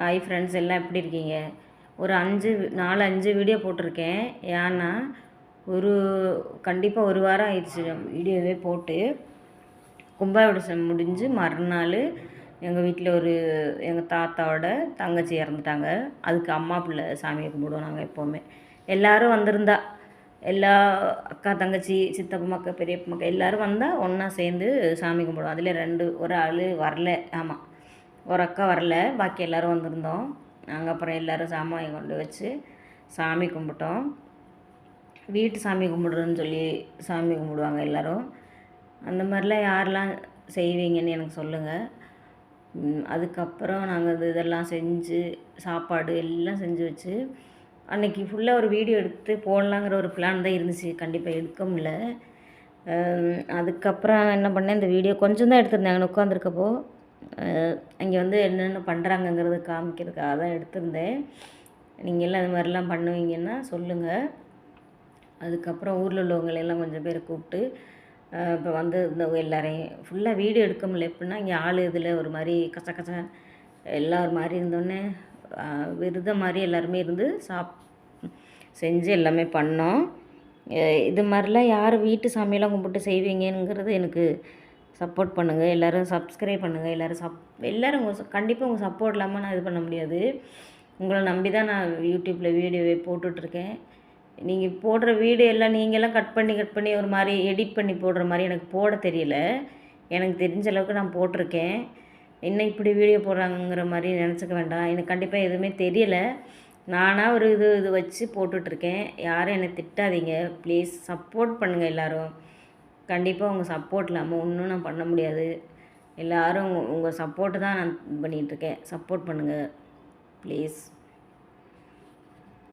Hi friends, எல்லாம் எப்படி இருக்கீங்க? ஒரு 4-5 வீடியோ போட்டிருக்கேன். ஏன்னா கண்டிப்பாக ஒரு வாரம் ஆயிடுச்சு வீடியோவே போட்டு. கும்பாபிஷேகம் முடிஞ்சு மறுநாள் எங்கள் வீட்டில் எங்கள் தாத்தாவோட தங்கச்சி இறந்துட்டாங்க. அதுக்கு அம்மா பிள்ளை சாமியை கும்பிடுவோம் நாங்கள் எப்போவுமே. எல்லோரும் வந்திருந்தா, எல்லா அக்கா தங்கச்சி சித்தப்பா மக்கள் பெரியப்பா மக்கள் எல்லோரும் வந்தால் ஒன்றா சேர்ந்து சாமி கும்பிடுவோம். அதில் ஒரு ஆள் வரல. ஆமாம், ஒரு அக்கா வரல, பாக்கி எல்லோரும் வந்திருந்தோம். நாங்கள் அப்புறம் எல்லோரும் சாமியை கொண்டு வச்சு சாமி கும்பிட்டோம். வீட்டு சாமி கும்பிடுறோன்னு சொல்லி சாமி கும்பிடுவாங்க எல்லோரும். அந்த மாதிரிலாம் யாரெல்லாம் செய்வீங்கன்னு எனக்கு சொல்லுங்கள். அதுக்கப்புறம் நாங்கள் இதெல்லாம் செஞ்சு சாப்பாடு எல்லாம் செஞ்சு வச்சு அன்றைக்கி ஃபுல்லாக ஒரு வீடியோ எடுத்து போடலாங்கிற ஒரு பிளான் தான் இருந்துச்சு. கண்டிப்பாக எடுக்க முடியல. அதுக்கப்புறம் என்ன பண்ணேன், இந்த வீடியோ கொஞ்சம் தான் எடுத்திருந்தேன். அங்கே உட்காந்துருக்கப்போ அங்கே என்னென்ன பண்ணுறாங்கங்கிறத காமிக்கிறதுக்காக தான் எடுத்திருந்தேன். நீங்கள்லாம் அது மாதிரிலாம் பண்ணுவீங்கன்னா சொல்லுங்கள். அதுக்கப்புறம் ஊரில் உள்ளவங்களெல்லாம் கொஞ்சம் பேர் கூப்பிட்டு இப்போ இருந்தவங்க எல்லாரையும் ஃபுல்லாக வீடியோ எடுக்க முடியல. எப்படின்னா இங்கே ஆள் இதில் ஒரு மாதிரி கச்ச எல்லாம் ஒரு மாதிரி இருந்தோடனே விரதம் மாதிரி எல்லாருமே இருந்து செஞ்சு எல்லாமே பண்ணோம். இது மாதிரிலாம் யார் வீட்டு சாமியெல்லாம் கும்பிட்டு செய்வீங்கங்கிறது எனக்கு சப்போர்ட் பண்ணுங்கள். எல்லோரும் சப்ஸ்கிரைப் பண்ணுங்கள். எல்லோரும் கண்டிப்பாக உங்கள் சப்போர்ட் இல்லாமல் நான் இது பண்ண முடியாது. உங்களை நம்பி தான் நான் யூடியூப்பில் வீடியோவே போட்டுட்ருக்கேன். நீங்கள் போடுற வீடியோ எல்லாம் நீங்கள்லாம் கட் பண்ணி ஒரு மாதிரி எடிட் பண்ணி போடுற மாதிரி எனக்கு போட தெரியல. எனக்கு தெரிஞ்ச அளவுக்கு நான் போட்டிருக்கேன். என்ன இப்படி வீடியோ போடுறாங்கங்கிற மாதிரி நினச்சிக்க வேண்டாம். எனக்கு கண்டிப்பாக எதுவுமே தெரியலை. நானாக ஒரு இது வச்சு போட்டுட்ருக்கேன். யாரும் என்னை திட்டாதீங்க ப்ளீஸ். சப்போர்ட் பண்ணுங்கள் எல்லோரும். கண்டிப்பாக உங்கள் சப்போர்ட் இல்லாமல் ஒன்றும் நான் பண்ண முடியாது. எல்லோரும் உங்கள் சப்போர்ட்டு தான் நான் இது பண்ணிகிட்ருக்கேன். சப்போர்ட் பண்ணுங்கள் ப்ளீஸ்.